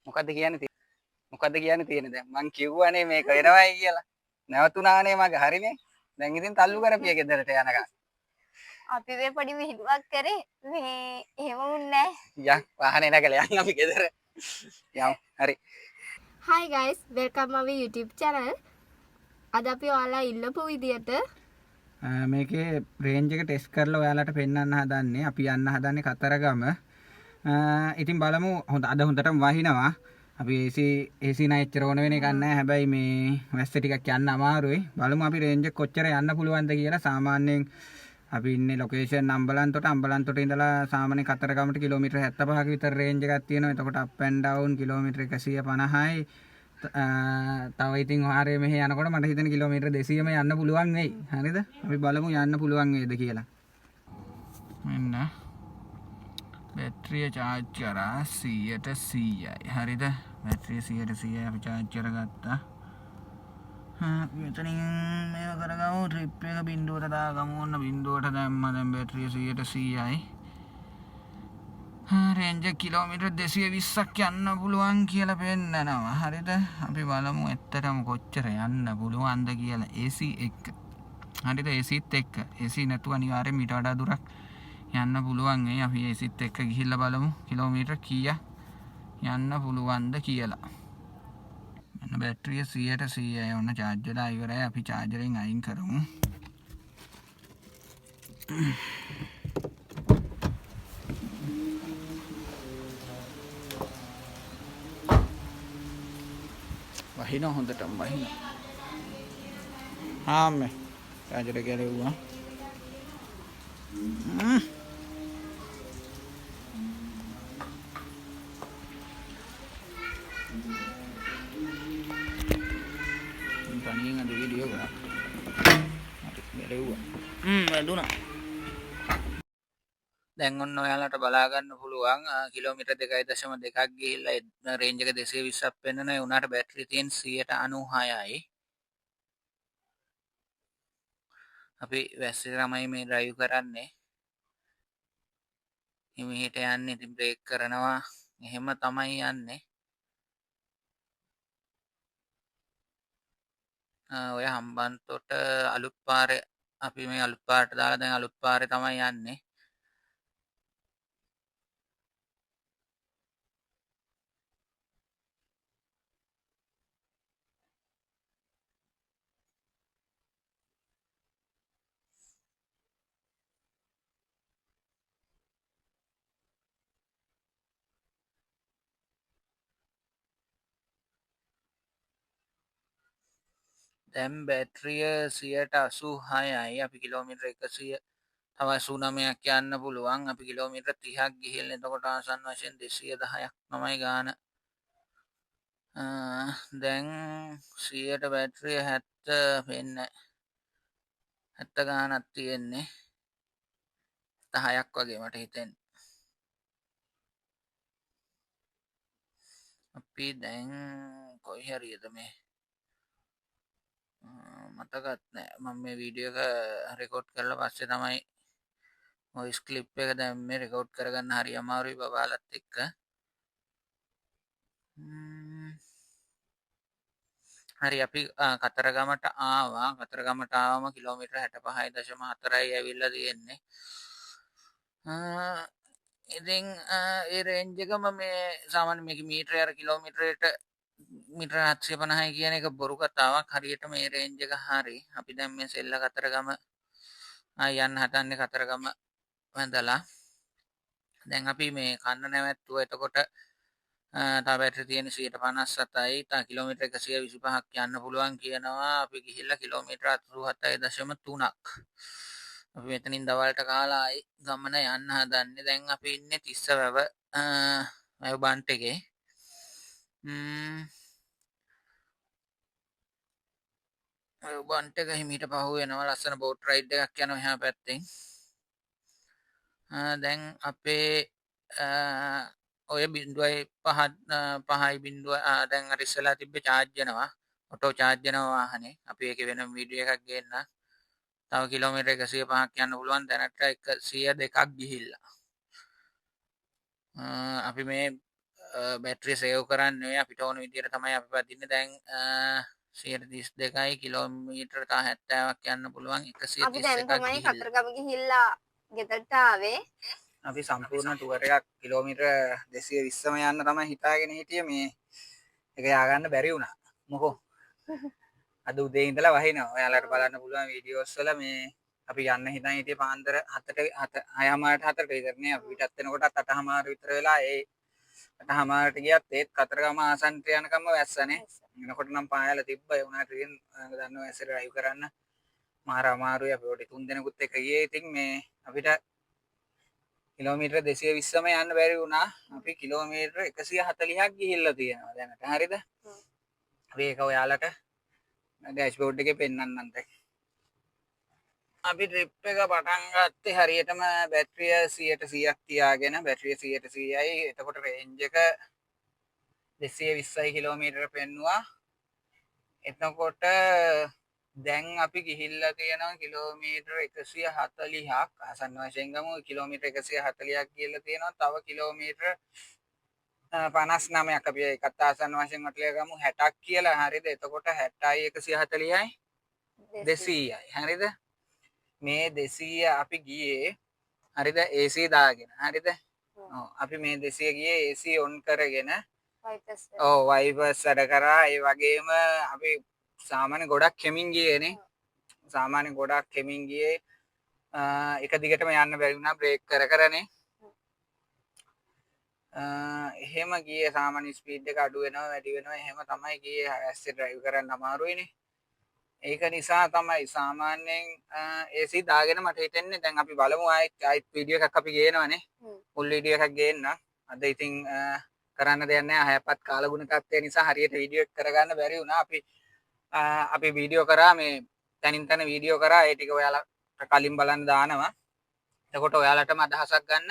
මොකද්ද කියන්නේ තියෙන්නේ දැන් මං කිව්වනේ මේක වෙනවයි කියලා. නැවතුණානේ මගේ හරිනේ. දැන් ඉතින් තල්ලු කරපිය ගෙදරට යනකම්. අපි මේ පොඩි විහිළුවක් කරේ මේ එහෙම වුන්නේ යන් වාහනේ නැගලා යන් අපි ගෙදර. යමු. හරි. Hi guys, welcome our YouTube channel. අද අපි ඔයාලා ඉල්ලපු විදියට මේකේ රේන්ජ් එක ටෙස්ට් කරලා ඔයාලට පෙන්වන්න හදන්නේ. අපි යන්න හදන්නේ කතරගම. ඉතින් බලමු අද හොඳටම වහිනවා. අපි AC නැච්චර ඕන වෙන එකක් නැහැ. හැබැයි මේ වැස්ස ටිකක් යන්න අමාරුයි. බලමු අපි රේන්ජ් එක කොච්චර යන්න පුළුවන්ද කියලා. සාමාන්‍යයෙන් අපි ඉන්නේ ලොකේෂන් අම්බලන්තොට ඉඳලා සාමාන්‍ය කතරගමට කිලෝමීටර් 75ක විතර රේන්ජ් එකක් තියෙනවා. එතකොට අප් ඇන්ඩ් ඩවුන් කිලෝමීටර් 150යි. තව ඉතින් ආරේ මෙහෙ යනකොට මට හිතෙන කිලෝමීටර් 200ම යන්න පුළුවන් වෙයි. හරිද? අපි බලමු යන්න පුළුවන් වේද කියලා. මෙන්න බැටරිය charge කරා 100ට 100යි. හරිද? බැටරිය 100ට 100යි අපි charge කරගත්තා. මෙතනින් මේව කරගමු ට්‍රිප් එක බිඳුවට දාගමු. ඔන්න බිඳුවට දැම්මා. දැන් බැටරිය 100ට 100යි. රේන්ජ් කිලෝමීටර් 220ක් යන්න පුළුවන් කියලා පෙන්නනවා. හරිද? අපි බලමු ඇත්තටම කොච්චර යන්න පුළුවන්ද කියලා AC එක්ක. හරිද? ACත් එක්ක. AC නැතුව අනිවාර්යෙන් මීට වඩා දුරක් යන්න පුළුවන් වෙයි. අපි ACත් එක්ක ගිහිල්ලා බලමු කිලෝමීටර් කීයක් යන්න පුළුවන්ද කියලා. මෙන්න බැටරිය 100ට 100යි. ඔන්න charge වෙලා ඉවරයි. අපි chargerෙන් අයින් කරමු. වහිනවා හොඳටම වහිනවා. ආමේ charger එක ගැලෙව්වා. තනියෙන් අද වීඩියෝ කරා. හරි ගැලෙව්වා. වැදුනා. දැන් ඔන්න ඔයාලට බලා ගන්න පුළුවන් කිලෝමීටර් 2.2ක් ගිහිල්ලා රේන්ජ් එක 220ක් පෙන්නන ඒ උනාට බැටරි තියෙන 96යි. අපි වැස්සේ තමයි මේ ඩ්‍රයිව් කරන්නේ. හිමීට යන්නේ ඉතින් බ්‍රේක් කරනවා. එහෙම තමයි යන්නේ. ඔය හම්බන්තොට අලුත් පාරේ අපි මේ අලුත් පාරට දාලා දැන් අලුත් පාරේ තමයි යන්නේ. දැන් බැටරිය 186යි. අපි කිලෝමීටර් 100 තව 89ක් යන්න පුළුවන්. අපි කිලෝමීටර් 30ක් ගිහින් එතකොට ආසන්න වශයෙන් 210ක් තමයි ගාන. දැන් 100ට බැටරිය 70 වෙන්නේ 70 ගානක් තියෙන්නේ. 10ක් වගේ මට හිතෙන්නේ. අපි දැන් කොයි හරියද මේ මතකත් නෑ. මම මේ වීඩියෝ එක රෙකෝඩ් කරලා පස්සේ තමයි වොයිස් ක්ලිප් එක දැම්මේ. රෙකෝඩ් කරගන්න හරි අමාරුයි බබාලත් එක්ක. හරි අපි කතරගමට ආවා. කතරගමට ආවම කිලෝමීටර් 65.4යි ඇවිල්ලා තියෙන්නේ. ඉතින් ඒ රේන්ජ් එකම මේ සාමාන්‍ය මේක මීටරේ අර කිලෝමීටරයට මීටර 750යි කියන එක බොරු කතාවක්. හරියට මේ රේන්ජ් එක හරි. අපි දැන් මේ සෙල්ල කතරගම යන්න හදන්නේ කතරගම වැඳලා. දැන් අපි මේ කන්න නැවැත්තුවා. එතකොට තව බැටරි තියෙන 157යි. තව කිලෝමීටර් 125ක් යන්න පුළුවන් කියනවා. අපි ගිහිල්ලා කිලෝමීටර් 87.3ක්. අපි මෙතනින් දවල්ට කාලා ආයි ගමන යන්න හදන්නේ. දැන් අපි ඉන්නේ තිස්සවැව වැව බන්ට් එකේ. වැව බන්ට් එක හිමීට පහු වෙනවා. ලස්සන බෝට් රයිඩ් එකක් යනවා එහා පැත්තෙන්. දැන් අපේ ඔය 0.5 දැන් අර ඉස්සලා තිබ්බ charge වෙනවා. ඔටෝ charge වෙනවා වාහනේ. අපි ඒකේ වෙනම වීඩියෝ එකක් ගේන්න. තව කිලෝමීටර් 105ක් යන්න පුළුවන්. දැනට 102ක් ගිහිල්ලා. අපි මේ බැටරිය සේව් කරන්න නෙවෙයි අපිට ඕන විදිහට තමයි අපි පදින්නේ. දැන් 132යි කිලෝමීටර තා 70ක් යන්න පුළුවන් අපි දැන් 131ක් තමයි ගිහිල්ලා. කතරගම ගිහිල්ලා ගෙදරට ආවේ. අපි සම්පූර්ණ ටුවර් එකක් කිලෝමීටර 220ම යන්න තමයි හිතාගෙන හිටියේ. මේ එක ය아가න්න බැරි වුණා. මොකෝ අද උදේ ඉඳලා වහිනවා. ඔයාලට බලන්න පුළුවන් වීඩියෝස් වල මේ අපි යන්න හිතන් හිටියේ පාන්දර 7ට 6:00ට 4ට විතරනේ. අපි පිටත් වෙනකොටත් 8:00 විතර වෙලා ඒ 8:00ට ගියත් ඒත් කතරගම ආසන්ට යනකම්ම වැස්සනේ. එනකොට නම් පායලා තිබ්බා. ඒ වුණාට ඉතින් දන්නව ඇස් ඩ්‍රයිව් කරන්න මාර අමාරුයි. අපි ඔය 3 දෙනෙකුත් එක්ක ගියේ. ඉතින් මේ අපිට කිලෝමීටර 220ම යන්න බැරි වුණා. අපි කිලෝමීටර 140ක් ගිහිල්ලා තියෙනවා දැනට. හරිද? අපි ඒක ඔයාලට ඩෑෂ්බෝඩ් එකේ පෙන්නන්නම් දැන්. අපි ට්‍රිප් එක පටන් ගත්තේ හරියටම බැටරිය 100%ක් තියාගෙන. බැටරිය 100%යි. එතකොට රේන්ජ් එක 220 කිලෝමීටර පෙන්නුවා. එතකොට දැන් අපි ගිහිල්ලා තියෙනවා කිලෝමීටර 140ක්. ආසන්න වශයෙන් ගමු කිලෝමීටර 140ක් ගිහිල්ලා තියෙනවා. තව කිලෝමීටර 59ක් අපි ඒකත් ආසන්න වශයෙන් වටලලා ගමු 60ක් කියලා. හරිද? එතකොට 60යි 140යි 200යි. හරිද? මේ 200 අපි ගියේ හරිද AC දාගෙන. හරිද? ඔව් අපි මේ 200 ගියේ AC ඔන් කරගෙන. ඔව් වයිපර්ස් වැඩ කරා. ඒ වගේම අපි සාමාන්‍ය ගොඩක් කෙමින් ගියේනේ. සාමාන්‍ය ගොඩක් කෙමින් ගියේ. එක දිගටම යන්න බැරි වුණා බ්‍රේක් කර කරනේ. එහෙම ගියේ සාමාන්‍ය ස්පීඩ් එක අඩු වෙනවා වැඩි වෙනවා එහෙම තමයි ගියේ. ඇස්සේ ඩ්‍රයිව් කරන්න අමාරුයිනේ. ඒක නිසා තමයි සාමාන්‍යයෙන් AC දාගෙන මට හිතෙන්නේ දැන් අපි බලමු ආයෙත් වීඩියෝ එකක් අපි ගේනවානේ. ෆුල් වීඩියෝ එකක් ගේන්න. අද ඉතින් කරන්න දෙයක් නැහැ. හයපත් කාලගුණ තත්ත්වය නිසා හරියට වීඩියෝ එක කරගන්න බැරි වුණා. අපි වීඩියෝ කරා මේ තනින් තන වීඩියෝ කරා. ඒ ටික ඔයාලා කලින් බලන්න දානවා. එතකොට ඔයාලටම අදහසක් ගන්න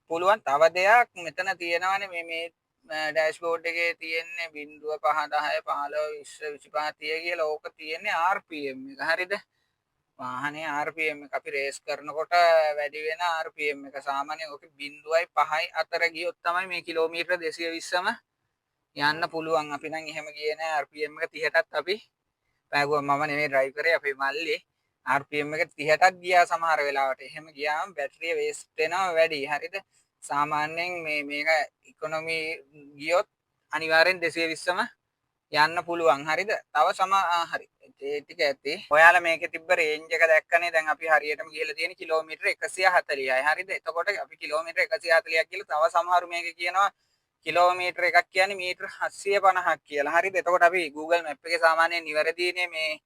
පුළුවන්. තව දෙයක් මෙතන තියෙනවානේ මේ ඩෑෂ්බෝඩ් එකේ තියෙන්නේ 0 5 10 15 20 25 30 කියලා. ඕක තියෙන්නේ RPM එක. හරිද? වාහනේ RPM එක අපි රේස් කරනකොට වැඩි වෙන RPM එක. සාමාන්‍යයෙන් ඕකේ 0.5යි අතර ගියොත් තමයි මේ කිලෝමීටර 220ම යන්න පුළුවන්. අපි නම් එහෙම ගියේ නෑ. RPM එක 30ටත් අපි පෑගුවා. මම නෙමෙයි ඩ්‍රයිව් කරේ අපේ මල්ලි. RPM එක 30ටත් ගියා සමහර වෙලාවට. එහෙම ගියාම බැටරිය වේස්ට් වෙනවා වැඩි. හරිද? සාමාන්‍යයෙන් මේක ඉකොනොමි ගියොත් අනිවාර්යෙන් 220ම යන්න පුළුවන්. හරිද? තව හරි. ඒ ටික ඇති. ඔයාලා මේකේ තිබ්බ රේන්ජ් එක දැක්කනේ. දැන් අපි හරියටම ගිහලා තියෙන කිලෝමීටර 140යි. හරිද? එතකොට අපි කිලෝමීටර 140ක් ගිහලා තව සමහරු මේක කියනවා කිලෝමීටර එකක් කියන්නේ මීටර 750ක් කියලා. හරිද? එතකොට අපි Google Map එකේ සාමාන්‍යයෙන් නිවැරදිනේ මේ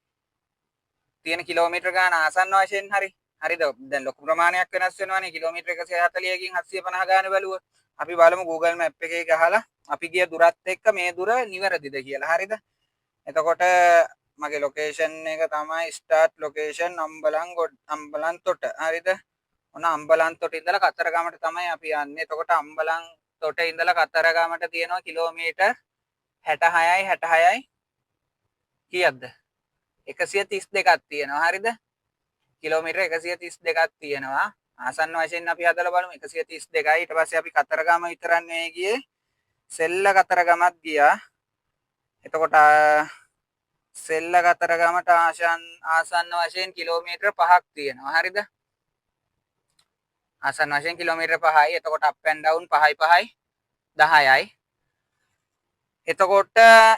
තියෙන කිලෝමීටර ගාන ආසන්න වශයෙන් හරි. හරිද? දැන් ලොකු ප්‍රමාණයක් වෙනස් වෙනවානේ. කිලෝමීටර 140කින් 750 ගාන බැලුවොත්. අපි බලමු Google Map එකේ ගහලා අපි ගිය දුරත් එක්ක මේ දුර නිවැරදිද කියලා. හරිද? එතකොට මගේ ලොකේෂන් එක තමයි ස්ටාර්ට් ලොකේෂන් අම්බලන්තොට. හරිද? ඔන්න අම්බලන්තොට ඉඳලා කතරගමට තමයි අපි යන්නේ. එතකොට අම්බලන්තොට ඉඳලා කතරගමට තියෙනවා කිලෝමීටර් 66යි කීයක්ද? 132ක් තියෙනවා. හරිද? කිලෝමීටර් 132ක් තියෙනවා. ආසන්න වශයෙන් අපි හදලා බලමු 132යි. ඊට පස්සේ අපි කතරගම විතරක් නෙවෙයි ගියේ. සෙල්ල කතරගමත් ගියා. එතකොට සෙල්ල කතරගමට ආසන්න වශයෙන් කිලෝමීටර් 5ක් තියෙනවා. හරිද? ආසන්න වශයෙන් කිලෝමීටර් 5යි. එතකොට අප් ඇන්ඩ් ඩවුන් 5යි 10යි. එතකොට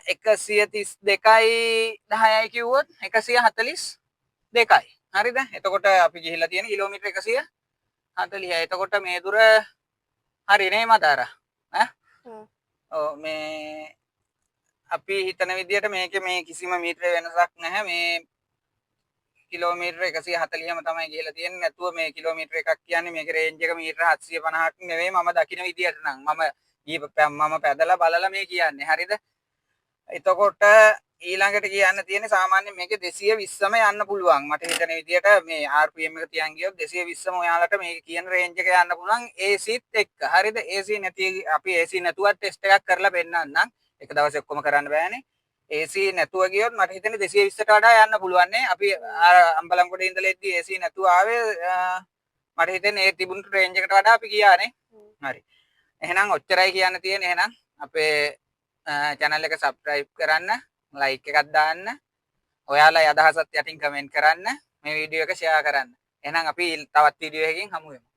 132යි 10යි කිව්වොත් 142යි. හරිද? එතකොට අපි ගිහිල්ලා තියෙන කිලෝමීටර් 140යි. එතකොට මේ දුර හරි නේ මදාරා? ඔව් මේ අපි හිතන විදිහට මේකේ මේ කිසිම මීටර වෙනසක් නැහැ. මේ කිලෝමීටර 140ම තමයි ගිහිල්ලා තියෙන්නේ. නැතුව මේ කිලෝමීටර එකක් කියන්නේ මේකේ රේන්ජ් එක මීටර 750ක් නෙවෙයි මම දකින විදිහට නම්. මම පැදලා බලලා මේ කියන්නේ. හරිද? එතකොට ඊළඟට කියන්න තියෙන්නේ සාමාන්‍යයෙන් මේකේ 220ම යන්න පුළුවන්. මට හිතන විදිහට මේ RPM එක තියන් ගියොත් 220ම ඔයාලට මේක කියන රේන්ජ් එක යන්න පුළුවන් ACත් එක්ක. හරිද? AC නැති අපි AC නැතුවත් ටෙස්ට් එකක් කරලා පෙන්නන්නම්. එක දවසේ ඔක්කොම කරන්න බෑනේ. AC නැතුව ගියොත් මට හිතෙන්නේ 220ට වඩා යන්න පුළුවන් නේ. අපි අම්බලන්ගොඩ ඉඳලා එද්දි AC නැතුව ආවේ මට හිතෙන්නේ ඒ තිබුණු රේන්ජ් එකට වඩා අපි ගියානේ. හරි. එහෙනම් ඔච්චරයි කියන්න තියෙන්නේ. එහෙනම් අපේ channel එක subscribe කරන්න, like එකක් දාන්න. ඔයාලා අදහසත් යටින් comment කරන්න. මේ වීඩියෝ එක share කරන්න. එහෙනම් අපි තවත් වීඩියෝ එකකින් හමු වෙමු.